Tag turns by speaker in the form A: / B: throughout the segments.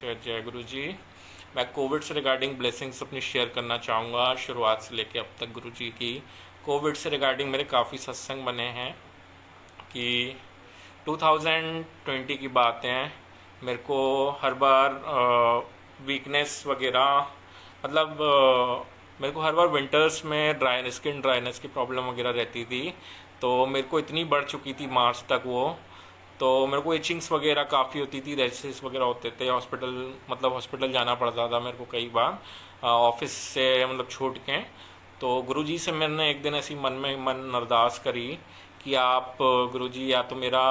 A: जय गुरु जी। मैं कोविड से रिगार्डिंग ब्लेसिंग्स अपनी शेयर करना चाहूँगा शुरुआत से लेके अब तक गुरु जी की। कोविड से रिगार्डिंग मेरे काफ़ी सत्संग बने हैं कि 2020 की बात है। मेरे को हर बार वीकनेस वगैरह, मतलब मेरे को हर बार विंटर्स में स्किन ड्राइनेस की प्रॉब्लम वगैरह रहती थी। तो मेरे को इतनी बढ़ चुकी थी मार्च तक वो। तो मेरे को इचिंग्स वगैरह काफ़ी होती थी, रैशेस वगैरह होते थे। हॉस्पिटल जाना पड़ता था मेरे को कई बार ऑफिस से, मतलब छूट के। तो गुरुजी से मैंने एक दिन ऐसी मन अरदास करी कि आप गुरुजी, या तो मेरा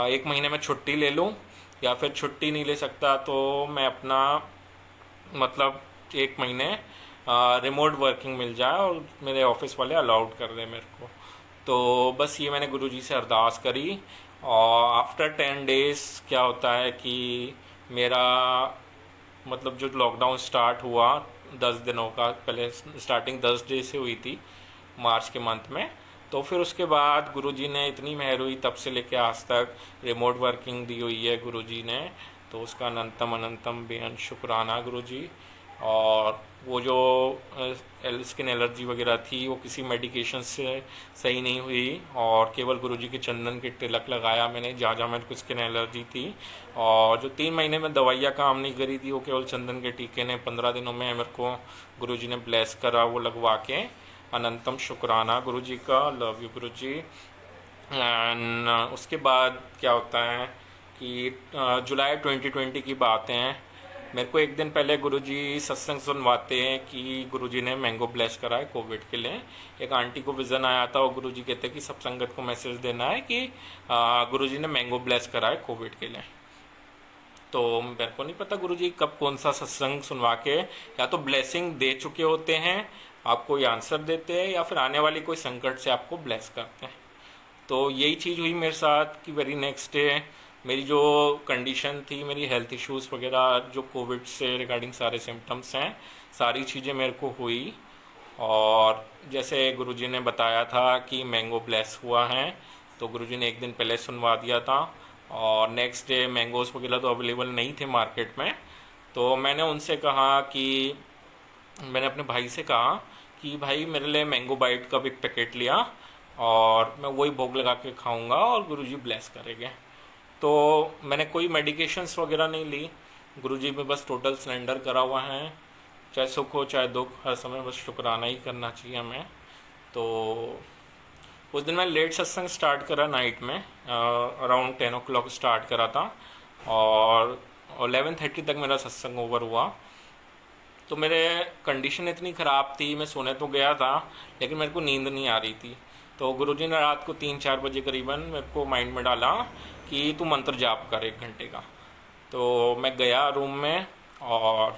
A: 1 महीने में छुट्टी ले लूँ, या फिर छुट्टी नहीं ले सकता तो मैं अपना, मतलब 1 महीने रिमोट वर्किंग मिल जाए और मेरे ऑफिस वाले अलाउड कर दें मेरे को। तो बस ये मैंने गुरुजी से अरदास करी। और आफ्टर 10 डेज क्या होता है कि मेरा, मतलब जो लॉकडाउन स्टार्ट हुआ 10 दिनों का, पहले स्टार्टिंग 10 डे से हुई थी मार्च के मंथ में। तो फिर उसके बाद गुरुजी ने इतनी मेहर हुई, तब से लेके आज तक रिमोट वर्किंग दी हुई है गुरुजी ने। तो उसका अनंतम अनंतम बेअंत शुक्राना गुरुजी। और वो जो स्किन एलर्जी वगैरह थी वो किसी मेडिकेशन से सही नहीं हुई, और केवल गुरुजी के चंदन के तिलक लगाया मैंने जहाँ जहाँ मेरे को स्किन एलर्जी थी। और जो 3 महीने में दवाइयाँ काम नहीं करी थी, वो केवल चंदन के टीके ने 15 दिनों में मेरे को गुरुजी ने ब्लेस करा वो लगवा के। अनंतम शुक्राना गुरुजी का। Love you Guruji. एंड उसके बाद क्या होता है कि जुलाई 2020 की बात है। मेरे को एक दिन पहले गुरुजी सत्संग सुनवाते हैं कि गुरुजी ने मैंगो ब्लेस करा है कोविड के लिए। एक आंटी को विजन आया था और गुरुजी कहते हैं कि सब संगत को मैसेज देना है कि गुरुजी ने मैंगो ब्लेस करा है कोविड के लिए। तो मेरे को नहीं पता गुरुजी कब कौन सा सत्संग सुनवा के या तो ब्लेसिंग दे चुके होते हैं, आपको ये आंसर देते हैं, या फिर आने वाली कोई संकट से आपको ब्लेस करते हैं। तो यही चीज़ हुई मेरे साथ कि वेरी नेक्स्ट डे मेरी जो कंडीशन थी, मेरी हेल्थ इश्यूज वगैरह जो कोविड से रिगार्डिंग सारे सिम्टम्स हैं, सारी चीज़ें मेरे को हुई। और जैसे गुरुजी ने बताया था कि मैंगो ब्लेस हुआ है, तो गुरुजी ने एक दिन पहले सुनवा दिया था। और नेक्स्ट डे मैंगोज वगैरह तो अवेलेबल नहीं थे मार्केट में। तो मैंने उनसे कहा कि, मैंने अपने भाई से कहा कि भाई मेरे लिए मैंगो बाइट का भी पैकेट लिया और मैं वही भोग लगा के खाऊंगा और गुरुजी ब्लेस करेंगे। तो मैंने कोई मेडिकेशंस वगैरह नहीं ली, गुरुजी में बस टोटल सरेंडर करा हुआ है। चाहे सुख हो चाहे दुख, हर समय बस शुक्राना ही करना चाहिए हमें। तो उस दिन मैं लेट सत्संग स्टार्ट करा नाइट में, अराउंड 10 o'clock स्टार्ट करा था और 11:30 तक मेरा सत्संग ओवर हुआ। तो मेरे कंडीशन इतनी ख़राब थी, मैं सोने तो गया था लेकिन मेरे को नींद नहीं आ रही थी। तो गुरुजी ने रात को 3-4 बजे करीबन मेरे को माइंड में डाला कि तू मंत्र जाप कर 1 घंटे का। तो मैं गया रूम में और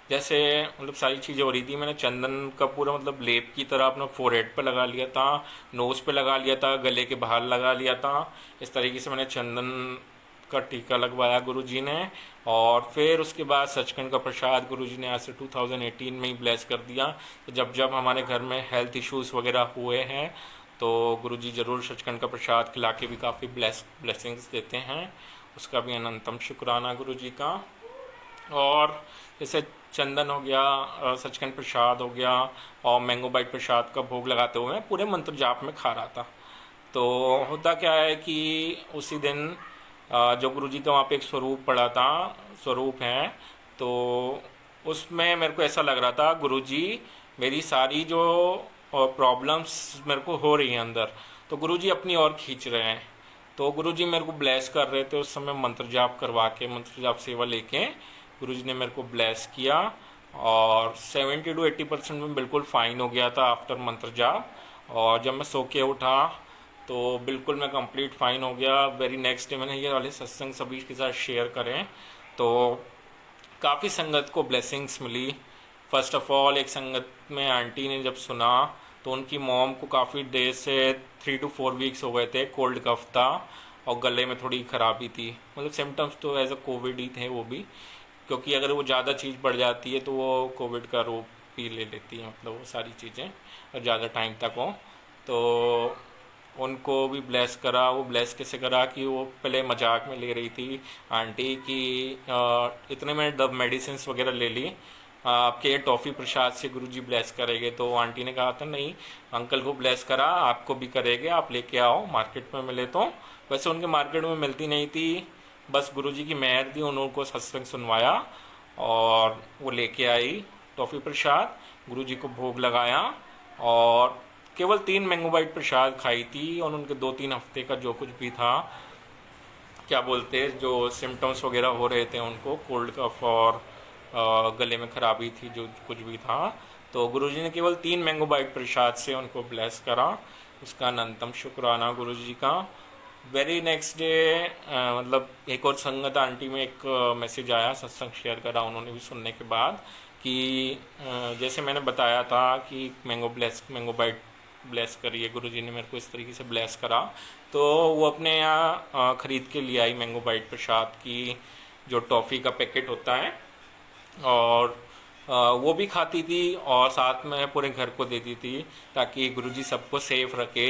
A: जैसे, मतलब सारी चीज़ें हो रही थी। मैंने चंदन का पूरा, मतलब लेप की तरह अपना फोरहेड पे लगा लिया था, नोज़ पे लगा लिया था, गले के बाहर लगा लिया था। इस तरीके से मैंने चंदन का टीका लगवाया गुरुजी ने। और फिर उसके बाद सचखंड का प्रसाद गुरुजी ने आज से 2018 में ही ब्लेस कर दिया। तो जब जब हमारे घर में हेल्थ इश्यूज वगैरह हुए हैं तो गुरुजी ज़रूर सचखंड का प्रसाद खिला के भी काफ़ी ब्लेसिंग्स देते हैं। उसका भी अनंतम शुक्राना गुरुजी का। और जैसे चंदन हो गया, सचखंड प्रसाद हो गया, और मैंगो बाइट प्रसाद का भोग लगाते हुए मैं पूरे मंत्र जाप में खा रहा था। तो होता क्या है कि उसी दिन जो गुरुजी का वहाँ पे एक स्वरूप पड़ा था, स्वरूप है, तो उसमें मेरे को ऐसा लग रहा था गुरुजी मेरी सारी जो प्रॉब्लम्स मेरे को हो रही हैं अंदर, तो गुरुजी अपनी ओर खींच रहे हैं। तो गुरुजी मेरे को ब्लेस कर रहे थे उस समय, मंत्र जाप करवा के, मंत्र जाप सेवा लेके गुरुजी ने मेरे को ब्लेस किया। और 70 to 80% में बिल्कुल फाइन हो गया था आफ्टर मंत्र जाप। और जब मैं सो के उठा तो बिल्कुल मैं कंप्लीट फाइन हो गया। वेरी नेक्स्ट डे मैंने ये वाले सत्संग सभी के साथ शेयर करें तो काफ़ी संगत को ब्लेसिंग्स मिली। फर्स्ट ऑफ ऑल एक संगत में आंटी ने जब सुना तो उनकी मॉम को काफ़ी देर से 3 to 4 वीक्स हो गए थे, कोल्ड कफ था और गले में थोड़ी खराबी थी। मतलब सिम्टम्स तो एज अ कोविड ही थे वो भी, क्योंकि अगर वो ज़्यादा चीज़ बढ़ जाती है तो वो कोविड का रूप भी ले लेती है, मतलब वो सारी चीज़ें और ज़्यादा टाइम तक हो। तो उनको भी ब्लेस करा। वो ब्लेस कैसे करा कि वो पहले मजाक में ले रही थी आंटी कि इतने में दब मेडिसिन वगैरह ले ली, आपके ये टॉफ़ी प्रसाद से गुरुजी ब्लेस करेंगे। तो आंटी ने कहा था नहीं, अंकल को ब्लेस करा, आपको भी करेंगे, आप लेके आओ, मार्केट में मिले तो। वैसे उनके मार्केट में मिलती नहीं थी, बस गुरुजी की मेहर थी, उनको सत्संग सुनवाया और वो लेके आई टॉफ़ी प्रसाद, गुरुजी को भोग लगाया और केवल 3 मैंगो बाइट प्रसाद खाई थी। और उनके 2-3 हफ्ते का जो कुछ भी था, क्या बोलते हैं, जो सिम्टम्स वगैरह हो रहे थे उनको, कोल्ड कफ और गले में खराबी थी, जो कुछ भी था, तो गुरुजी ने केवल 3 मैंगो बाइट प्रसाद से उनको ब्लेस करा। उसका अनंतम शुक्राना गुरुजी का। वेरी नेक्स्ट डे मतलब एक और संगत आंटी में एक मैसेज आया, सत्संग शेयर करा उन्होंने भी सुनने के बाद कि जैसे मैंने बताया था कि मैंगो बाइट ब्लेस करिए, गुरुजी ने मेरे को इस तरीके से ब्लेस करा। तो वो अपने यहाँ ख़रीद के लिए आई मैंगो बाइट प्रसाद की जो टॉफ़ी का पैकेट होता है, और वो भी खाती थी और साथ में पूरे घर को देती थी ताकि गुरुजी सबको सेफ रखे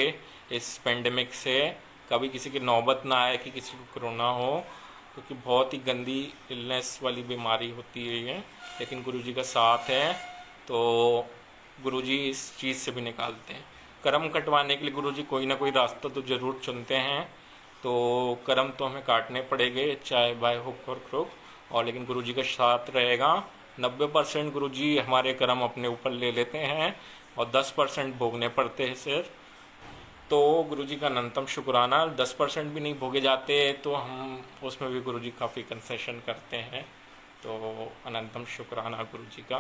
A: इस पेंडेमिक से, कभी किसी की नौबत ना आए कि किसी को कोरोना हो, क्योंकि बहुत ही गंदी इलनेस वाली बीमारी होती है ये। लेकिन गुरुजी का साथ है तो गुरुजी इस चीज़ से भी निकालते हैं। कर्म कटवाने के लिए गुरुजी कोई ना कोई रास्ता तो ज़रूर चुनते हैं, तो कर्म तो हमें काटने पड़ेंगे चाहे बाय हुक और क्रुक, और लेकिन गुरुजी का साथ रहेगा। 90% गुरुजी हमारे कर्म अपने ऊपर ले लेते हैं और 10% भोगने पड़ते हैं सिर्फ। तो गुरुजी का अनंतम शुक्राना। 10% भी नहीं भोगे जाते तो हम उसमें भी गुरुजी काफ़ी कंसेशन करते हैं, तो अनंतम शुक्राना गुरुजी का।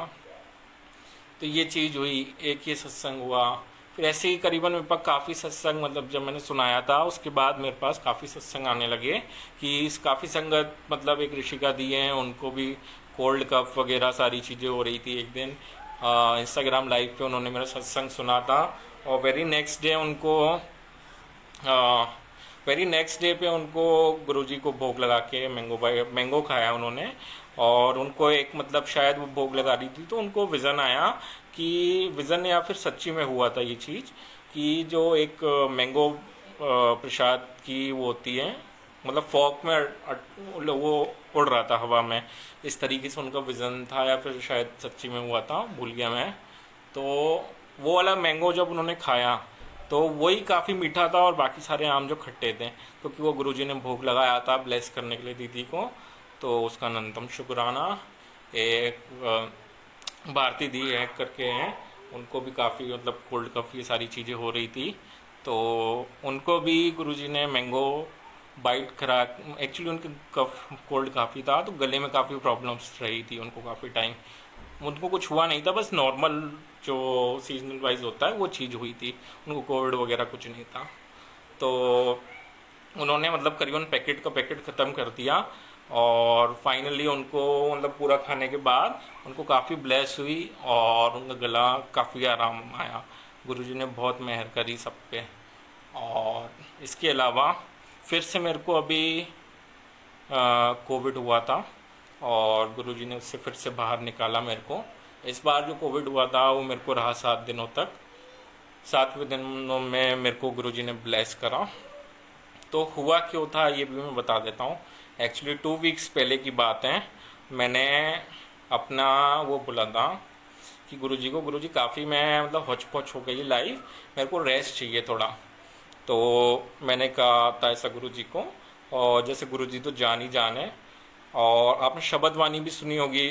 A: तो ये चीज़ हुई, एक ये सत्संग हुआ। फिर ऐसे ही करीबन मेरे पास काफ़ी सत्संग, मतलब जब मैंने सुनाया था उसके बाद मेरे पास काफ़ी सत्संग आने लगे कि इस काफ़ी संगत, मतलब एक ऋषिका दी हैं, उनको भी कोल्ड कफ वगैरह सारी चीज़ें हो रही थी। एक दिन इंस्टाग्राम लाइव पे उन्होंने मेरा सत्संग सुना था और वेरी नेक्स्ट डे पे उनको गुरुजी को भोग लगा के मैंगो खाया उन्होंने। और उनको एक, मतलब शायद वो भोग लगा रही थी तो उनको विज़न आया कि विज़न या फिर सच्ची में हुआ था ये चीज़ कि जो एक मैंगो प्रसाद की वो होती है, मतलब फॉग में वो उड़ रहा था हवा में, इस तरीके से उनका विज़न था, या फिर शायद सच्ची में हुआ था, भूल गया मैं। तो वो वाला मैंगो जब उन्होंने खाया तो वही काफ़ी मीठा था और बाकी सारे आम जो खट्टे थे, क्योंकि वो गुरुजी ने भोग लगाया था ब्लेस करने के लिए दीदी को। तो उसका अनंतम शुक्राना। एक भारती दी है करके हैं, उनको भी काफ़ी, मतलब कोल्ड कफ ये सारी चीज़ें हो रही थी, तो उनको भी गुरुजी ने मैंगो बाइट करा। एक्चुअली उनके कफ कोल्ड काफ़ी था तो गले में काफ़ी प्रॉब्लम्स रही थी उनको काफ़ी टाइम। उनको कुछ हुआ नहीं था, बस नॉर्मल जो सीजनल वाइज होता है वो चीज़ हुई थी, उनको कोविड वगैरह कुछ नहीं था। तो उन्होंने मतलब करीबन पैकेट का पैकेट ख़त्म कर दिया और फाइनली उनको, मतलब पूरा खाने के बाद उनको काफ़ी ब्लेस हुई और उनका गला काफ़ी आराम आया। गुरुजी ने बहुत मेहर करी सब पे। और इसके अलावा फिर से मेरे को अभी कोविड हुआ था और गुरुजी ने उससे फिर से बाहर निकाला मेरे को। इस बार जो कोविड हुआ था वो मेरे को रहा 7 दिनों तक। 7वें दिनों में मेरे को गुरुजी ने ब्लेस करा। तो हुआ क्यों था ये भी मैं बता देता हूँ। एक्चुअली 2 वीक्स पहले की बात है, मैंने अपना वो बोला था कि गुरुजी को, गुरुजी काफ़ी मैं मतलब हौच पौच हो गई लाइफ, मेरे को रेस्ट चाहिए थोड़ा। तो मैंने कहा था ऐसा गुरुजी को, और जैसे गुरुजी तो जान ही जान है, और आपने शब्द वाणी भी सुनी होगी,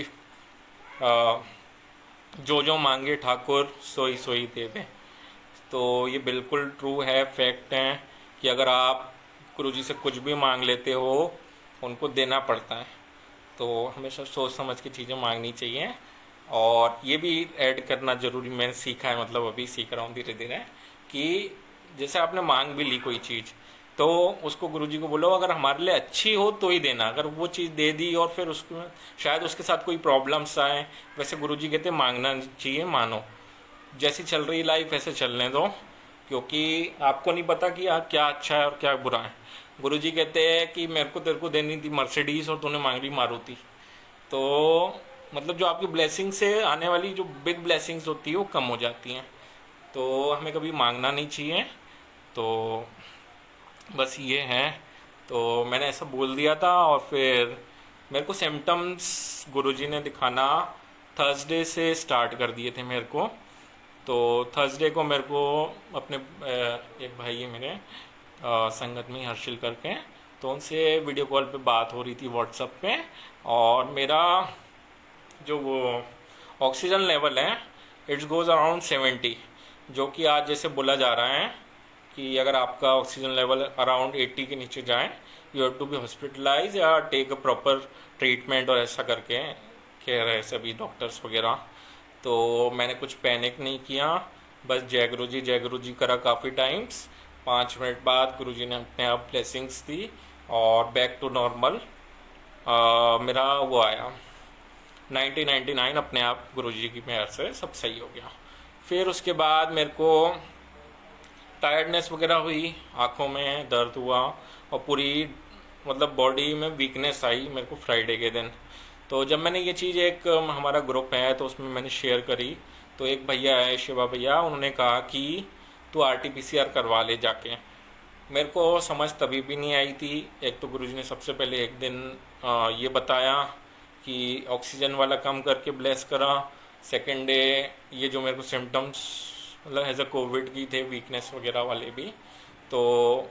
A: जो जो मांगे ठाकुर सोई सोई देवे। तो ये बिल्कुल ट्रू है, फैक्ट है कि अगर आप गुरुजी से कुछ भी मांग लेते हो उनको देना पड़ता है। तो हमेशा सोच समझ के चीज़ें मांगनी चाहिए। और ये भी ऐड करना ज़रूरी, मैंने सीखा है, मतलब अभी सीख रहा हूँ धीरे धीरे, कि जैसे आपने मांग भी ली कोई चीज़ तो उसको गुरुजी को बोलो अगर हमारे लिए अच्छी हो तो ही देना। अगर वो चीज़ दे दी और फिर उसको शायद उसके साथ कोई प्रॉब्लम्स आए, वैसे गुरुजी कहते मांगना चाहिए, मानो जैसी चल रही लाइफ ऐसे चलने दो, क्योंकि आपको नहीं पता कि क्या अच्छा है और क्या बुरा है। गुरुजी कहते हैं कि मेरे को तेरे को देनी थी मर्सिडीज और तूने मांग ली मारुति। तो मतलब जो आपकी ब्लेसिंग से आने वाली जो बिग ब्लेसिंग्स होती है वो कम हो जाती हैं। तो हमें कभी मांगना नहीं चाहिए, तो बस ये है। तो मैंने ऐसा बोल दिया था, और फिर मेरे को सिम्टम्स गुरुजी ने दिखाना थर्सडे से स्टार्ट कर दिए थे मेरे को। तो थर्सडे को मेरे को अपने एक भाई है मेरे संगत में ही, हर्षिल करके, तो उनसे वीडियो कॉल पे बात हो रही थी व्हाट्सएप पे। और मेरा जो वो ऑक्सीजन लेवल है, इट्स गोज़ अराउंड 70, जो कि आज जैसे बोला जा रहा है कि अगर आपका ऑक्सीजन लेवल अराउंड 80 के नीचे जाए, you have to be hospitalize या टेक अ प्रॉपर ट्रीटमेंट, और ऐसा करके कह रहे सभी डॉक्टर्स वगैरह। तो मैंने कुछ पैनिक नहीं किया, बस जय गुरु जी करा काफ़ी टाइम्स। 5 मिनट बाद गुरु जी ने अपने आप ब्लेसिंग्स दी और बैक टू नॉर्मल मेरा वो आया 1999, अपने आप गुरुजी की मेहर से सब सही हो गया। फिर उसके बाद मेरे को टायर्डनेस वगैरह हुई, आँखों में दर्द हुआ, और पूरी मतलब बॉडी में वीकनेस आई मेरे को फ्राइडे के दिन। तो जब मैंने ये चीज़, एक हमारा ग्रुप है तो उसमें मैंने शेयर करी, तो एक भैया है शिवा भैया, उन्होंने कहा कि तू RT-PCR करवा ले जाके। मेरे को समझ तभी भी नहीं आई थी। एक तो गुरुजी ने सबसे पहले एक दिन ये बताया कि ऑक्सीजन वाला कम करके ब्लेस करा। सेकेंड डे ये जो मेरे को सिम्टम्स मतलब एज अ कोविड की थे, वीकनेस वगैरह वाले भी, तो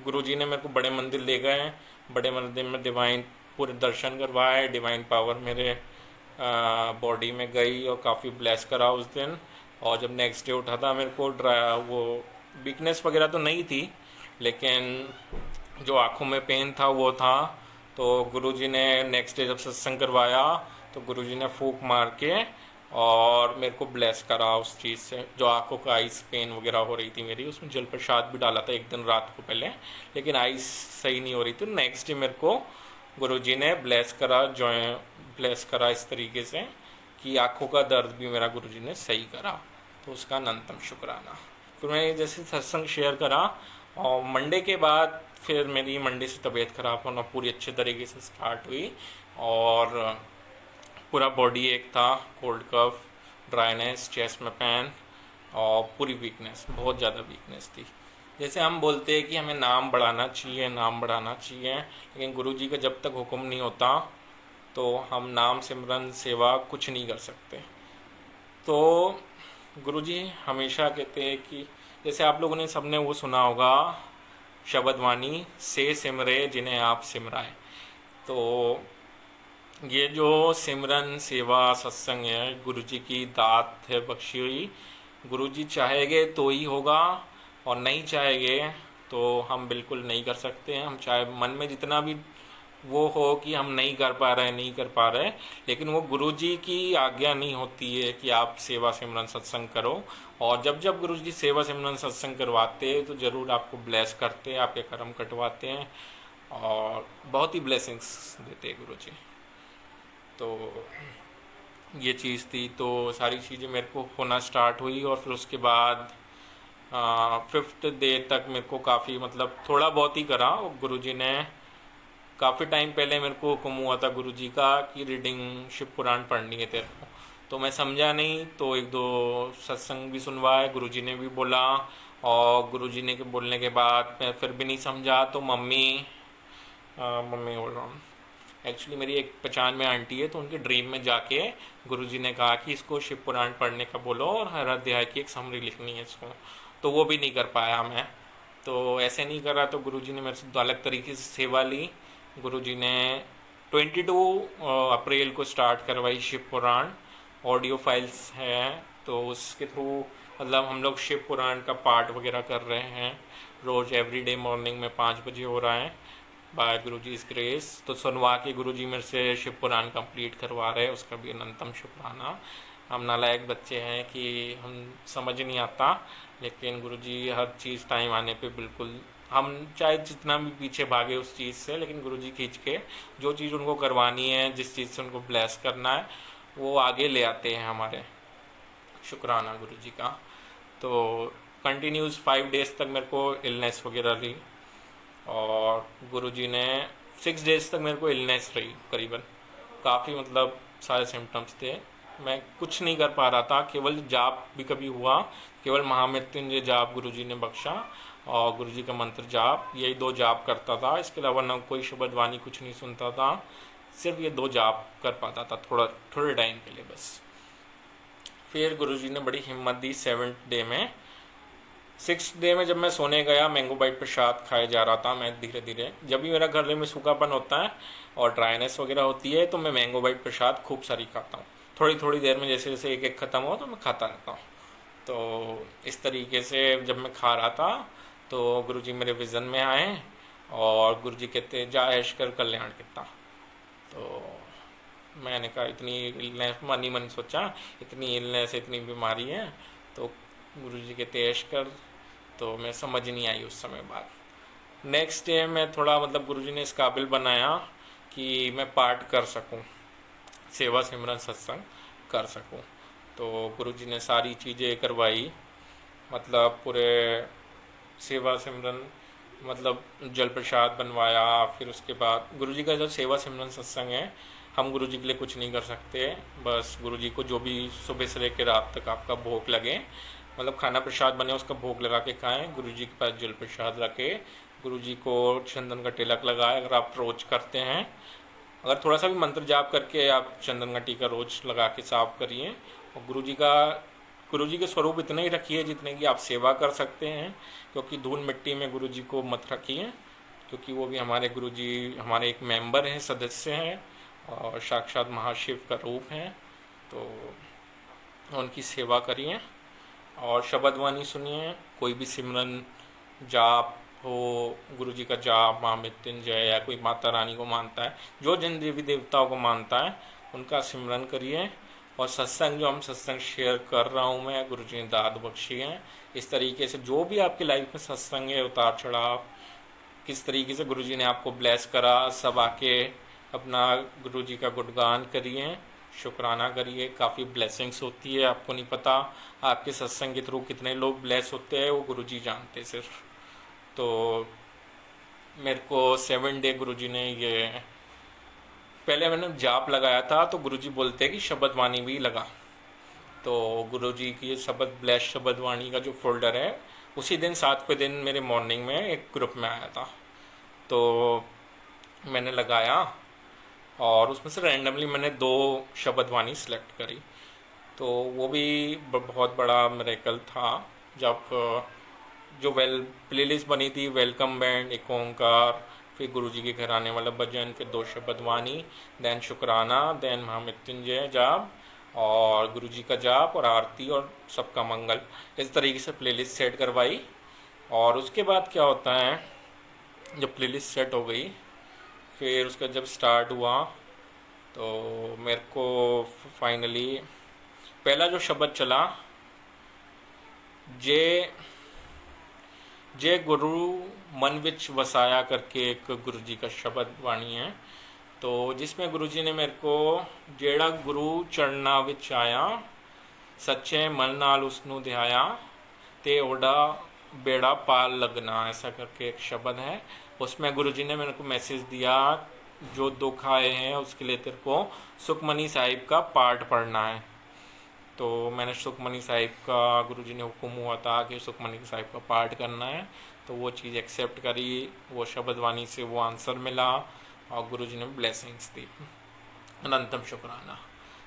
A: गुरुजी ने मेरे को बड़े मंदिर ले गए। बड़े मंदिर में डिवाइन पूरे दर्शन करवाए, डिवाइन पावर मेरे बॉडी में गई और काफ़ी ब्लेस करा उस दिन। और जब नेक्स्ट डे उठा था, मेरे को वो वीकनेस वगैरह तो नहीं थी, लेकिन जो आँखों में पेन था वो था। तो गुरुजी ने नेक्स्ट डे जब सत्संग करवाया, तो गुरुजी ने फूंक मार के और मेरे को ब्लेस करा उस चीज़ से। जो आँखों का आइस पेन वगैरह हो रही थी मेरी, उसमें जल प्रसाद भी डाला था एक दिन रात को पहले, लेकिन आइस सही नहीं हो रही थी। नेक्स्ट डे मेरे को गुरुजी ने ब्लेस करा, ब्लेस करा इस तरीके से कि आँखों का दर्द भी मेरा गुरुजी ने सही करा। तो उसका अनंतम शुक्राना। फिर मैंने जैसे सत्संग शेयर करा, और मंडे के बाद फिर मेरी मंडे से तबीयत ख़राब होना पूरी अच्छे तरीके से स्टार्ट हुई, और पूरा बॉडी एक था, कोल्ड कफ, ड्राइनेस, चेस्ट में पेन, और पूरी वीकनेस, बहुत ज़्यादा वीकनेस थी। जैसे हम बोलते हैं कि हमें नाम बढ़ाना चाहिए, नाम बढ़ाना चाहिए, लेकिन गुरुजी का जब तक हुक्म नहीं होता तो हम नाम सिमरन सेवा कुछ नहीं कर सकते। तो गुरुजी हमेशा कहते हैं कि जैसे आप लोगों ने सबने वो सुना होगा, शब्दवाणी से सिमरे जिन्हें आप सिमराए। तो ये जो सिमरन सेवा सत्संग है, गुरुजी की दात है बख्शी हुई। गुरुजी चाहेंगे तो ही होगा, और नहीं चाहेंगे तो हम बिल्कुल नहीं कर सकते हैं। हम चाहे मन में जितना भी वो हो कि हम नहीं कर पा रहे, नहीं कर पा रहे, लेकिन वो गुरुजी की आज्ञा नहीं होती है कि आप सेवा सिमरन सत्संग करो। और जब जब गुरुजी सेवा सिमरन सत्संग करवाते तो ज़रूर आपको ब्लेस करते हैं, आपके कर्म कटवाते हैं, और बहुत ही ब्लेसिंग्स देते हैं गुरुजी। तो ये चीज़ थी। तो सारी चीज़ें मेरे को होना स्टार्ट हुई, और फिर उसके बाद 5th डे तक मेरे को काफ़ी मतलब थोड़ा बहुत ही करा। गुरुजी ने काफ़ी टाइम पहले मेरे को हुक्म हुआ था गुरुजी का कि रीडिंग शिव पुराण पढ़नी है तेरे को, तो मैं समझा नहीं। तो 1-2 सत्संग भी सुनवाए, गुरुजी ने भी बोला, और गुरुजी ने के बोलने के बाद मैं फिर भी नहीं समझा। तो मम्मी बोल रहा हूँ, एक्चुअली मेरी एक पहचान में आंटी है, तो उनके ड्रीम में जाके गुरुजी ने कहा कि इसको शिव पुराण पढ़ने का बोलो और हर अध्याय की एक समरी लिखनी है इसको। तो वो भी नहीं कर पाया मैं। तो ऐसे नहीं करा, तो गुरुजी ने मेरे से अलग तरीके से सेवा ली। गुरुजी ने 22 अप्रैल को स्टार्ट करवाई शिव पुराण, ऑडियो फाइल्स है, तो उसके थ्रू मतलब हम लोग शिव पुराण का पाठ वगैरह कर रहे हैं रोज़, एवरीडे मॉर्निंग में 5 बजे हो रहा है बाय गुरुजी इस ग्रेस। तो सुनवा के गुरुजी मेरे से शिव पुराण कंप्लीट करवा रहे हैं, उसका भी अनंतम शुक्राना। हम नालायक बच्चे हैं कि हम समझ नहीं आता, लेकिन गुरुजी हर चीज़ टाइम आने पे बिल्कुल, हम चाहे जितना भी पीछे भागे उस चीज़ से, लेकिन गुरुजी खींच के जो चीज़ उनको करवानी है, जिस चीज़ से उनको ब्लेस करना है, वो आगे ले आते हैं हमारे। शुक्राना गुरुजी का। तो कंटिन्यूस 5 डेज़ तक मेरे को इलनेस वगैरह रही, और गुरुजी ने 6 डेज़ तक मेरे को इलनेस रही करीबन। काफ़ी मतलब सारे सिम्टम्स थे, मैं कुछ नहीं कर पा रहा था। केवल जाप भी कभी हुआ, केवल महामृत्युंजय जाप गुरुजी ने बख्शा, और गुरु जी का मंत्र जाप, यही 2 जाप करता था। इसके अलावा ना कोई शब्द वाणी कुछ नहीं सुनता था, सिर्फ ये 2 जाप कर पाता था थोड़े टाइम के लिए बस। फिर गुरु जी ने बड़ी हिम्मत दी 7th डे में। 6th डे में जब मैं सोने गया, मैंगो बाइट प्रसाद खाए जा रहा था मैं धीरे धीरे। जब भी मेरा गले में सूखापन होता है और ड्राइनेस वगैरह होती है तो मैं मैंगो बाइट प्रसाद खूब सारी खाता हूँ। थोड़ी थोड़ी देर में जैसे जैसे एक एक ख़त्म हो तो मैं खाता रहता हूँ। तो इस तरीके से जब मैं खा रहा था तो गुरुजी मेरे विज़न में आए और गुरुजी कहते जा ऐश कर कल्याण कितना। तो मैंने कहा इतनी इलनेस, मन ही मन सोचा इतनी इलनेस इतनी बीमारी है, तो गुरुजी कहते ऐश कर। तो मैं समझ नहीं आई उस समय बात। नेक्स्ट डे मैं थोड़ा मतलब गुरुजी ने इस काबिल बनाया कि मैं पाठ कर सकूं, सेवा सिमरन सत्संग कर सकूं। तो गुरुजी ने सारी चीज़ें करवाई, मतलब पूरे सेवा सिमरन, मतलब जल प्रसाद बनवाया। फिर उसके बाद गुरुजी का जो सेवा सिमरन सत्संग है, हम गुरुजी के लिए कुछ नहीं कर सकते, बस गुरुजी को जो भी सुबह से लेकर रात तक आपका भोग लगे, मतलब खाना प्रसाद बने उसका भोग लगा के खाएं। गुरुजी के पास जल प्रसाद रखे, गुरुजी को चंदन का तिलक लगाए। अगर आप रोज करते हैं, अगर थोड़ा सा भी मंत्र जाप करके आप चंदन का टीका रोज लगा के साफ करिए। और गुरुजी के स्वरूप इतने ही रखिए जितने की आप सेवा कर सकते हैं, क्योंकि धूल मिट्टी में गुरुजी को मत रखिए, क्योंकि वो भी हमारे गुरुजी हमारे एक मेंबर हैं, सदस्य हैं और साक्षात महाशिव का रूप हैं। तो उनकी सेवा करिए और शब्दवाणी सुनिए। कोई भी सिमरन जाप हो, गुरु जी का जाप, माँ मृत्युंजय, या कोई माता रानी को मानता है, जो जिन देवी देवताओं को मानता है उनका सिमरन करिए। और सत्संग जो हम सत्संग शेयर कर रहा हूँ मैं, गुरु जी ने दाद बख्शी है। इस तरीके से जो भी आपकी लाइफ में सत्संग है, उतार चढ़ाव, किस तरीके से गुरु जी ने आपको ब्लेस करा, सब आके अपना गुरु जी का गुणगान करिए, शुक्राना करिए। काफ़ी ब्लेसिंग्स होती है, आपको नहीं पता आपके सत्संग के थ्रू कितने लोग ब्लेस होते हैं, वो गुरु जी जानते सिर्फ। तो मेरे को 7 डे गुरुजी ने ये, पहले मैंने जाप लगाया था तो गुरुजी बोलते हैं कि शब्द वाणी भी लगा। तो गुरुजी की ये शब्द ब्लेस शब्द वाणी का जो फोल्डर है, उसी दिन 7वें दिन मेरे मॉर्निंग में एक ग्रुप में आया था, तो मैंने लगाया और उसमें से रैंडमली मैंने 2 शब्द वाणी सेलेक्ट करी। तो वो भी बहुत बड़ा मिरेकल था। जब जो प्लेलिस्ट बनी थी, वेलकम बैंड, एक ओंकार, फिर गुरुजी के घर आने वाला भजन, फिर 2 शब्द वाणी, देन शुक्राना, देन महामृत्युंजय जाप और गुरुजी का जाप और आरती और सबका मंगल, इस तरीके से प्लेलिस्ट सेट करवाई। और उसके बाद क्या होता है, जब प्लेलिस्ट सेट हो गई, फिर उसका जब स्टार्ट हुआ तो मेरे को फाइनली पहला जो शब्द चला, जे गुरु मन विच वसाया करके एक गुरु जी का शब्द वाणी है। तो जिसमें गुरु जी ने मेरे को जेड़ा गुरु चरणा विच आया, सच्चे मन नाल उसनु ध्याया, ते ओडा बेड़ा पाल लगना, ऐसा करके एक शब्द है। उसमें गुरु जी ने मेरे को मैसेज दिया, जो दुख आए हैं उसके लिए तेरे को सुखमनी साहिब का पाठ पढ़ना है। तो मैंने सुखमनी साहिब का, गुरुजी ने हुक्म हुआ था कि सुखमनी साहिब का पाठ करना है, तो वो चीज़ एक्सेप्ट करी, वो शब्दवाणी से वो आंसर मिला और गुरुजी ने ब्लेसिंग्स दी। अनंतम शुक्राना।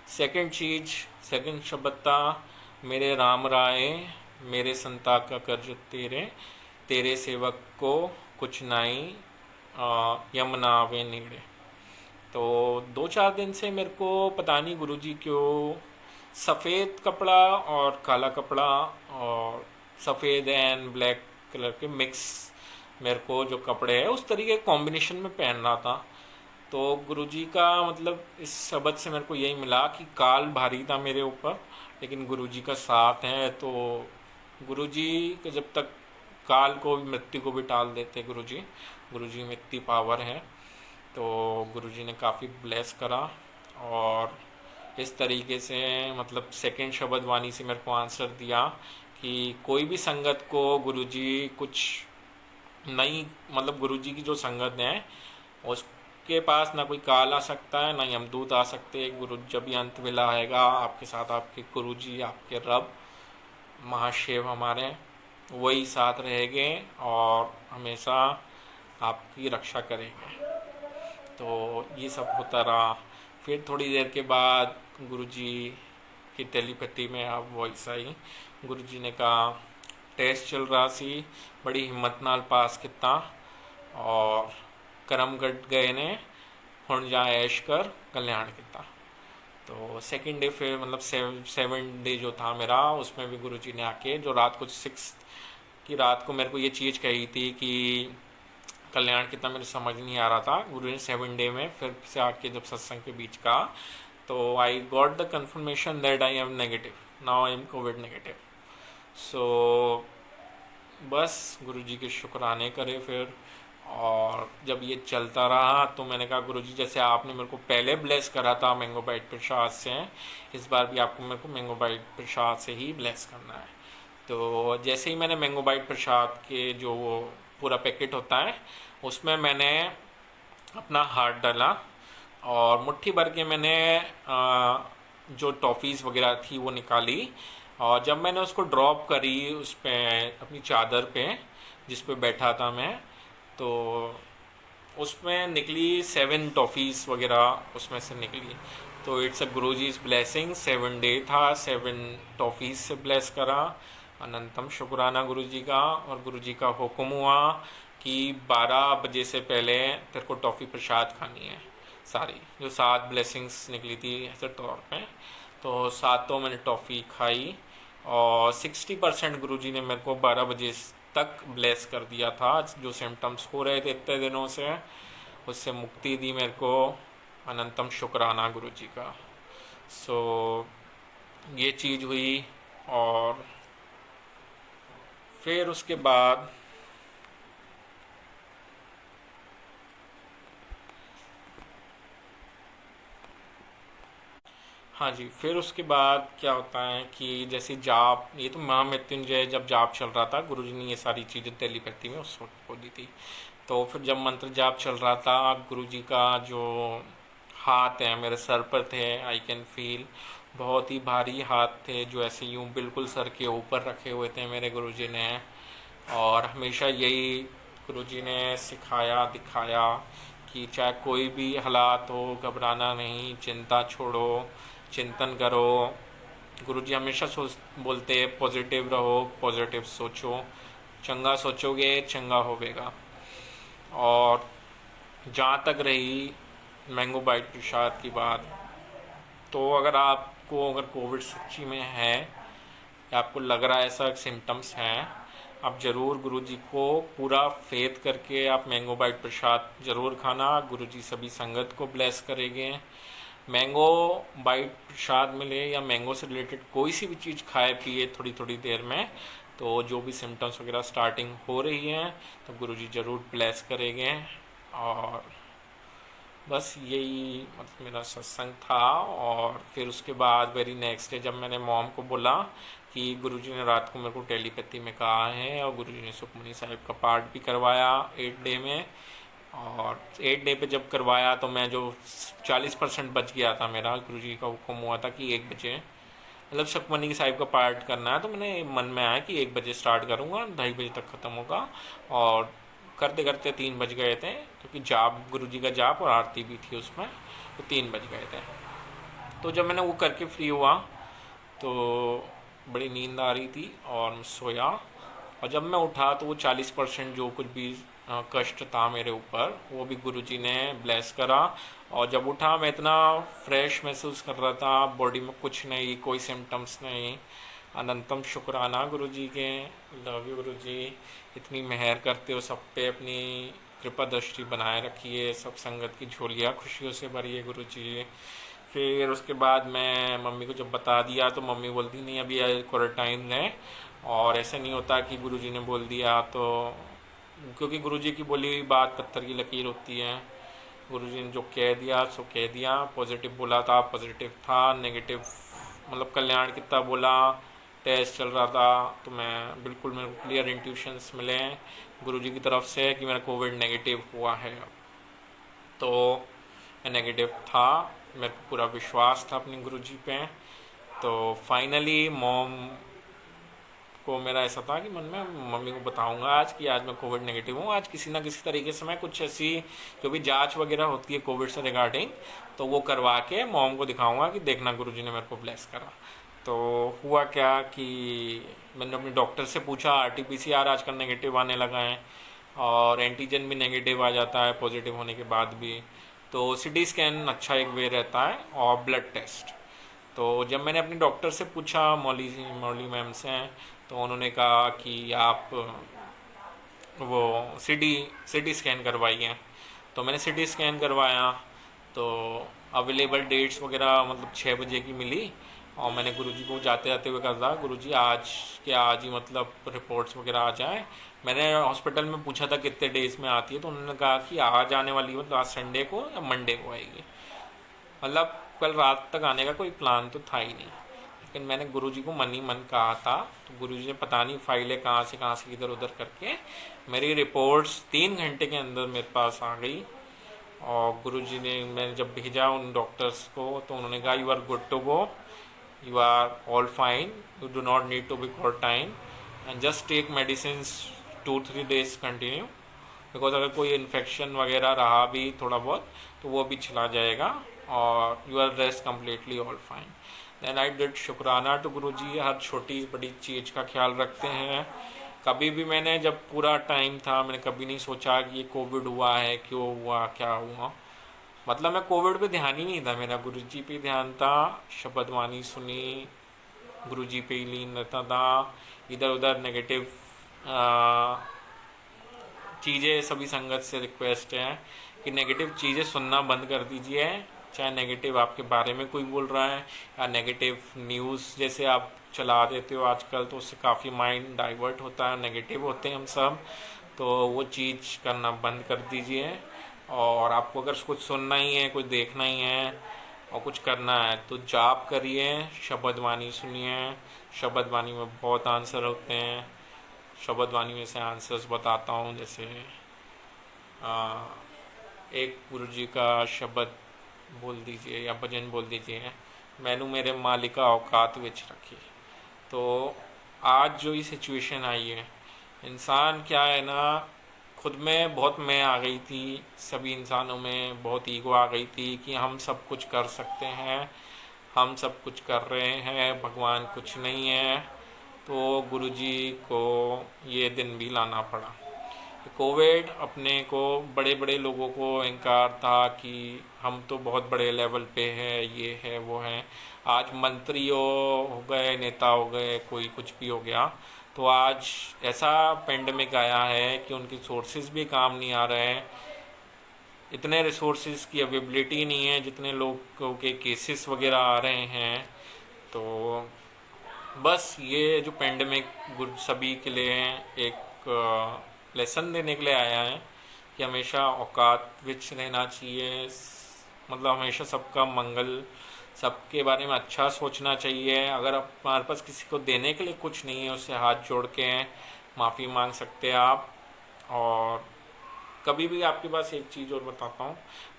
A: सेकंड शब्द था, मेरे राम राय मेरे संता का कर्ज तेरे, तेरे सेवक को कुछ नाई यमुना आवे नेड़े। तो 2-4 दिन से मेरे को पता नहीं गुरुजी क्यों सफ़ेद कपड़ा और काला कपड़ा और सफ़ेद एंड ब्लैक कलर के मिक्स मेरे को जो कपड़े हैं उस तरीके कॉम्बिनेशन में पहन रहा था। तो गुरुजी का मतलब इस शब्द से मेरे को यही मिला कि काल भारी था मेरे ऊपर, लेकिन गुरुजी का साथ है। तो गुरुजी के जब तक काल को भी, मृत्यु को भी टाल देते गुरुजी में इतनी पावर है। तो गुरुजी ने काफ़ी ब्लेस करा और इस तरीके से मतलब सेकंड शब्द वाणी से मेरे को आंसर दिया कि कोई भी संगत को गुरुजी कुछ नहीं, मतलब गुरुजी की जो संगत है उसके पास ना कोई काल आ सकता है, ना यमदूत आ सकते। गुरु जब भी अंत वेला आएगा आपके साथ आपके गुरुजी, आपके रब महाशिव हमारे, वही साथ रहेंगे और हमेशा आपकी रक्षा करेंगे। तो ये सब होता रहा। फिर थोड़ी देर के बाद गुरुजी की टेलीपैथी में आप वॉइस आई। गुरुजी ने कहा टेस्ट चल रहा सी, बड़ी हिम्मत नाल पास किता और करम गट गए ने, हुण जा ऐश कर कल्याण किता। तो सेकंड डे फिर मतलब सेवन डे जो था मेरा, उसमें भी गुरुजी ने आके जो रात को 6 की रात को मेरे को ये चीज़ कही थी कि कल्याण कितना मेरे समझ नहीं आ रहा था, गुरु ने 7 डे में फिर से आके जब सत्संग के बीच का, तो I got the confirmation that I am negative, now I am covid negative. So बस गुरुजी के शुक्राने करे फिर। और जब ये चलता रहा तो मैंने कहा गुरुजी जैसे आपने मेरे को पहले ब्लेस करा था मैंगो बाइट प्रसाद से, इस बार भी आपको मेरे को मैंगो बाइट प्रसाद से ही ब्लेस करना है। तो जैसे ही मैंने मैंगो बाइट प्रसाद के जो वो पूरा पैकेट होता है उसमें मैंने अपना हाथ डाला और मुट्ठी भर के मैंने जो टॉफ़ीज़ वगैरह थी वो निकाली। और जब मैंने उसको ड्रॉप करी उस पे अपनी चादर पे जिस पे बैठा था मैं, तो उसमें निकली 7 टॉफ़ीज़ वगैरह उसमें से निकली। तो it's a Guruji's blessing. 7 day था, 7 टॉफ़ीज़ से ब्लेस करा। अनंतम शुक्राना गुरुजी का। और गुरुजी का हुक्म हुआ कि 12 बजे से पहले तेरे को टॉफ़ी प्रसाद खानी है सारी, जो 7 ब्लेसिंग्स निकली थी ऐसे तौर पे। तो 7 मैंने टॉफ़ी खाई और 60% गुरुजी ने मेरे को 12 बजे तक ब्लेस कर दिया था। जो सिम्टम्स हो रहे थे इतने दिनों से, उससे मुक्ति दी मेरे को। अनंतम शुक्राना गुरुजी का। सो ये चीज़ हुई। और फिर उसके बाद हाँ जी, फिर उसके बाद क्या होता है कि जैसे जाप, ये तो महामृत्युंजय जब जाप चल रहा था गुरुजी ने ये सारी चीज़ें टेलीपैथी में उस वक्त बोली थी। तो फिर जब मंत्र जाप चल रहा था गुरुजी का जो हाथ है मेरे सर पर थे, आई कैन फील बहुत ही भारी हाथ थे जो ऐसे यूं बिल्कुल सर के ऊपर रखे हुए थे मेरे गुरुजी ने। और हमेशा यही गुरुजी ने सिखाया दिखाया कि चाहे कोई भी हालात हो घबराना नहीं, चिंता छोड़ो, चिंतन करो। गुरुजी हमेशा बोलते हैं पॉजिटिव रहो, पॉजिटिव सोचो, चंगा सोचोगे चंगा होवेगा। और जहाँ तक रही मैंगो बाइट प्रसाद की बात, तो अगर आपको अगर कोविड सच्ची में है या आपको लग रहा है ऐसा सिम्टम्स हैं, आप ज़रूर गुरुजी को पूरा फेथ करके आप मैंगो बाइट प्रसाद ज़रूर खाना। गुरुजी सभी संगत को ब्लेस करेंगे। मैंगो बाइट प्रसाद मिले या मैंगो से रिलेटेड कोई सी भी चीज़ खाए पिए थोड़ी थोड़ी देर में, तो जो भी सिम्टम्स वगैरह स्टार्टिंग हो रही हैं तो गुरुजी ज़रूर ब्लेस करेंगे। और बस यही मतलब मेरा सत्संग था। और फिर उसके बाद वेरी नेक्स्ट डे जब मैंने मॉम को बोला कि गुरुजी ने रात को मेरे को टेलीपैथी में कहा है, और गुरुजी ने सुखमनी साहिब का पाठ भी करवाया 8 डे में। और 8 डे पे जब करवाया तो मैं जो 40% बच गया था मेरा, गुरुजी का हुक्म हुआ था कि 1 बजे मतलब सुखमनी साहिब का पाठ करना है, तो मैंने मन में आया कि 1 बजे स्टार्ट करूँगा, 2:30 बजे तक ख़त्म होगा। और करते करते 3 बज गए थे क्योंकि जाप गुरुजी का जाप और आरती भी थी उसमें, तो 3 बज गए थे। तो जब मैंने वो करके फ्री हुआ तो बड़ी नींद आ रही थी और मैं सोया। और जब मैं उठा तो वो 40% जो कुछ भी कष्ट था मेरे ऊपर वो भी गुरुजी ने ब्लेस करा। और जब उठा मैं इतना फ्रेश महसूस कर रहा था, बॉडी में कुछ नहीं, कोई सिम्टम्स नहीं। अनंतम शुक्राना गुरुजी के। लव यू गुरुजी, इतनी मेहर करते हो सब पे, अपनी कृपा दृष्टि बनाए रखिए, सब संगत की झोलियाँ खुशियों से भरिए गुरुजी। फिर उसके बाद मैं मम्मी को जब बता दिया तो मम्मी बोलती नहीं अभी क्वारंटाइन है। और ऐसा नहीं होता कि गुरुजी ने बोल दिया तो, क्योंकि गुरुजी की बोली हुई बात पत्थर की लकीर होती है। गुरुजी ने जो कह दिया सो कह दिया। पॉजिटिव बोला था पॉजिटिव था, नेगेटिव मतलब कल्याण कितना बोला, टेस्ट चल रहा था, तो मैं बिल्कुल मेरे को क्लियर इंट्यूशंस मिले गुरुजी की तरफ से कि मेरा कोविड नेगेटिव हुआ है। तो मैं नेगेटिव था, मेरे को पूरा विश्वास था अपने गुरुजी पे। तो फाइनली मॉम को मेरा ऐसा था कि मन में मम्मी को बताऊंगा आज कि आज मैं कोविड नेगेटिव हूँ, आज किसी ना किसी तरीके से मैं कुछ ऐसी जो भी जांच वगैरह होती है कोविड से रिगार्डिंग, तो वो करवा के मॉम को दिखाऊंगा कि देखना गुरुजी ने मेरे को ब्लेस करा। तो हुआ क्या कि मैंने अपने डॉक्टर से पूछा, आरटीपीसीआर आजकल नेगेटिव आने लगा है और एंटीजन भी नेगेटिव आ जाता है पॉजिटिव होने के बाद भी, तो सीटी स्कैन अच्छा एक वे रहता है और ब्लड टेस्ट। तो जब मैंने अपने डॉक्टर से पूछा, मौली मैम से, तो उन्होंने कहा कि आप वो सिटी स्कैन करवाइए। तो मैंने सिटी स्कैन करवाया, तो अवेलेबल डेट्स वगैरह मतलब 6 बजे की मिली, और मैंने गुरुजी को जाते जाते हुए कहा, गुरुजी आज के आज ही मतलब रिपोर्ट्स वगैरह आ जाए। मैंने हॉस्पिटल में पूछा था कितने डेज में आती है, तो उन्होंने कहा कि आज आने वाली मतलब आज संडे को या मंडे को आएगी। मतलब कल रात तक आने का कोई प्लान तो था ही नहीं, लेकिन मैंने गुरुजी को मन ही मन कहा था, तो गुरुजी ने पता नहीं फाइलें कहाँ से इधर उधर करके मेरी रिपोर्ट्स 3 घंटे के अंदर मेरे पास आ गई। और गुरुजी ने, मैंने जब भेजा उन डॉक्टर्स को, तो उन्होंने कहा you are good to go, you are all fine, you do not need to be quarantine and just take medicine 2-3 days continue, because अगर कोई इन्फेक्शन वगैरह रहा भी थोड़ा बहुत तो वो भी चला जाएगा, और you are rest completely all fine. Then I did शुक्राना टू गुरुजी, हर छोटी बड़ी चीज़ का ख्याल रखते हैं। कभी भी मैंने, जब पूरा टाइम था, मैंने कभी नहीं सोचा कि ये कोविड हुआ है, क्यों हुआ, क्या हुआ। मतलब मैं कोविड पे ध्यान ही नहीं था मेरा, गुरुजी पे ध्यान था, शब्द वाणी सुनी, गुरुजी पे ही लीन रहता था। इधर उधर नेगेटिव चीज़ें, सभी संगत से रिक्वेस्ट है कि नेगेटिव चीज़ें सुनना बंद कर दीजिए, चाहे नेगेटिव आपके बारे में कोई बोल रहा है या नेगेटिव न्यूज़ जैसे आप चला देते हो आजकल, तो उससे काफ़ी माइंड डाइवर्ट होता है, नेगेटिव होते हैं हम सब। तो वो चीज़ करना बंद कर दीजिए, और आपको अगर कुछ सुनना ही है, कुछ देखना ही है और कुछ करना है तो जाप करिए, शब्द वाणी सुनिए। शब्द वाणी में बहुत आंसर होते हैं, शब्द वाणी में से आंसर्स बताता हूँ। जैसे एक गुरु जी का शब्द बोल दीजिए या भजन बोल दीजिए, मैनू मेरे मालिका औकात विच रखी। तो आज जो ये सिचुएशन आई है, इंसान क्या है ना, खुद में बहुत मैं आ गई थी, सभी इंसानों में बहुत ईगो आ गई थी कि हम सब कुछ कर सकते हैं, हम सब कुछ कर रहे हैं, भगवान कुछ नहीं है। तो गुरुजी को ये दिन भी लाना पड़ा। कोविड अपने को, बड़े बड़े लोगों को अहंकार था कि हम तो बहुत बड़े लेवल पे हैं, ये है वो है। आज मंत्री हो गए, नेता हो गए, कोई कुछ भी हो गया, तो आज ऐसा पेंडेमिक आया है कि उनके सोर्सेज भी काम नहीं आ रहे हैं, इतने रिसोर्सेज की अवेलेबिलिटी नहीं है जितने लोगों के केसेस वगैरह आ रहे हैं। तो बस ये जो पेंडेमिक सभी के लिए एक लेसन देने के लिए आया है कि हमेशा औकात विच रहना चाहिए, मतलब हमेशा सबका मंगल, सबके बारे में अच्छा सोचना चाहिए। अगर हमारे पास किसी को देने के लिए कुछ नहीं है, उससे हाथ जोड़ के माफ़ी मांग सकते हैं आप। और कभी भी आपके पास एक चीज़ और बताता हूँ,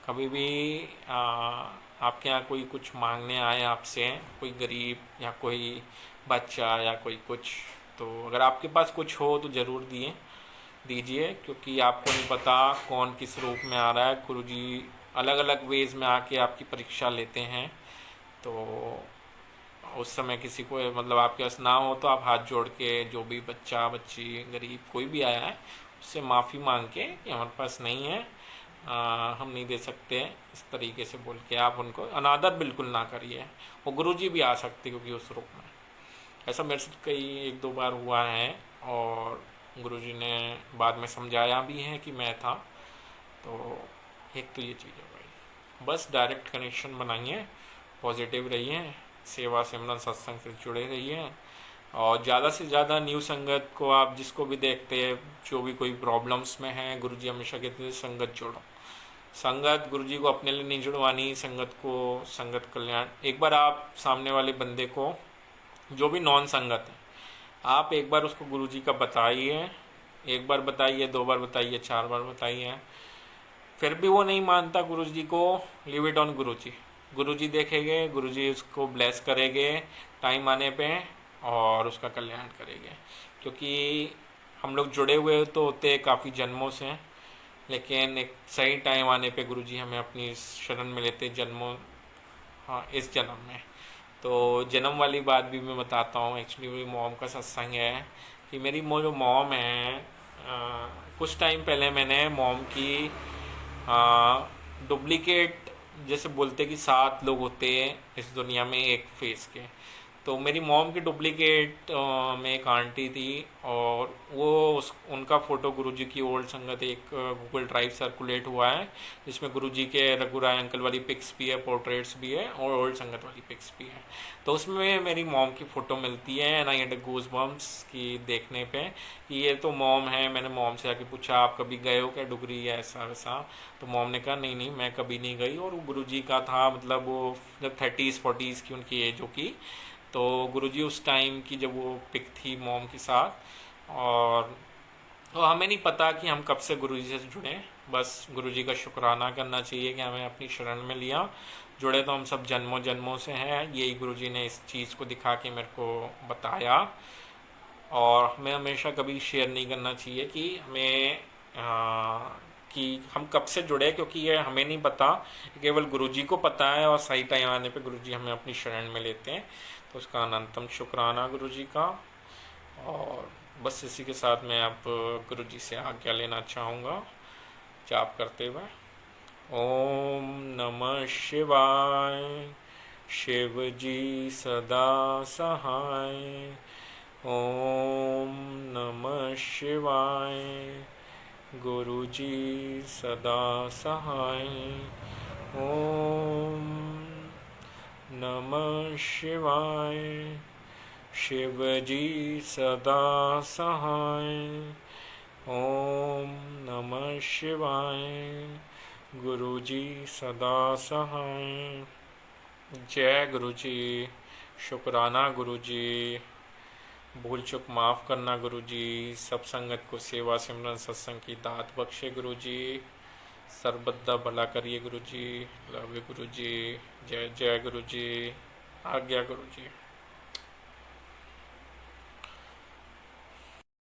A: कभी भी आपके यहाँ कोई कुछ मांगने आए आपसे, कोई गरीब या कोई बच्चा या कोई कुछ, तो अगर आपके पास कुछ हो तो ज़रूर दीजिए, क्योंकि आपको नहीं पता कौन किस रूप में आ रहा है। गुरुजी अलग अलग वेज में आके आपकी परीक्षा लेते हैं। तो उस समय किसी को मतलब आपके पास ना हो तो आप हाथ जोड़ के, जो भी बच्चा बच्ची गरीब कोई भी आया है, उससे माफ़ी मांग के कि हमारे पास नहीं है, हम नहीं दे सकते, इस तरीके से बोल के आप उनको अनादर बिल्कुल ना करिए। वो गुरुजी भी आ सकते क्योंकि उस रूप में। ऐसा मेरे से कई 1-2 बार हुआ है, और गुरुजी ने बाद में समझाया भी है कि मैं था। तो एक तो ये चीज़ हो गई। बस डायरेक्ट कनेक्शन बनाइए, पॉजिटिव रहिए, सेवा सिमरन सत्संग से जुड़े रहिए, और ज़्यादा से ज़्यादा न्यू संगत को आप जिसको भी देखते हैं, जो भी कोई प्रॉब्लम्स में है, गुरुजी हमेशा कहते हैं संगत जोड़ो। संगत गुरुजी को अपने लिए नहीं जुड़वानी, संगत को संगत कल्याण। एक बार आप सामने वाले बंदे को, जो भी नॉन संगत है, आप एक बार उसको गुरुजी का बताइए, 1 बार बताइए, 2 बार बताइए, 4 बार बताइए, फिर भी वो नहीं मानता गुरुजी को, लीव इट ऑन गुरुजी। गुरुजी देखेंगे, गुरुजी उसको ब्लेस करेंगे टाइम आने पे, और उसका कल्याण करेंगे। क्योंकि हम लोग जुड़े हुए तो होते काफ़ी जन्मों से, लेकिन एक सही टाइम आने पे गुरुजी हमें अपनी शरण में लेते जन्मों, हाँ, इस जन्म में। तो जन्म वाली बात भी मैं बताता हूँ। एक्चुअली मेरी मॉम का सत्संग है कि मेरी जो मॉम है, कुछ टाइम पहले मैंने मॉम की डुप्लीकेट, जैसे बोलते कि 7 लोग होते हैं इस दुनिया में एक फेस के, तो मेरी मॉम की डुप्लीकेट में एक आंटी थी, और वो उनका फ़ोटो गुरुजी की ओल्ड संगत एक गूगल ड्राइव सर्कुलेट हुआ है, जिसमें गुरुजी के रघुराय अंकल वाली पिक्स भी है, पोर्ट्रेट्स भी है, और ओल्ड संगत वाली पिक्स भी है। तो उसमें मेरी मॉम की फ़ोटो मिलती है, and I get goose bumps की देखने पे कि ये तो मॉम है। मैंने मॉम से आके पूछा, आप कभी गए हो क्या डुगरी या ऐसा वैसा? तो मॉम ने कहा नहीं नहीं, मैं कभी नहीं गई। और वो गुरुजी का था, मतलब वो जब 30s 40s की उनकी एज हो की, तो गुरुजी उस टाइम की जब वो पिक थी मॉम के साथ। और तो हमें नहीं पता कि हम कब से गुरुजी से जुड़े, बस गुरुजी का शुक्राना करना चाहिए कि हमें अपनी शरण में लिया। जुड़े तो हम सब जन्मों जन्मों से हैं, यही गुरुजी ने इस चीज़ को दिखा के मेरे को बताया। और हमें हमेशा कभी शेयर नहीं करना चाहिए कि हमें कि हम कब से जुड़े, क्योंकि ये हमें नहीं पता, केवल गुरुजी को पता है, और सही टाइम आने पे गुरुजी हमें अपनी शरण में लेते हैं। तो उसका अनंतम शुक्राना गुरुजी का। और बस इसी के साथ मैं अब गुरुजी से आज्ञा लेना चाहूँगा जाप करते हुए। ओम नमः शिवाय। शिव जी सदा सहाय। ओम नमः शिवाय। गुरुजी सदा सहाय। ओम नमः शिवाय। शिव जी सदा सहाय। ओम नमः शिवाय। गुरुजी सदा सहाय। जय गुरुजी। शुक्राना गुरुजी। भूल चूक माफ़ करना गुरुजी। सब संगत को सेवा सिमरन सत्संग की दात बख्शे गुरुजी। सर्वदा भला करिए गुरुजी। लव यू गुरुजी। जय जय गुरुजी। आज्ञा गुरुजी।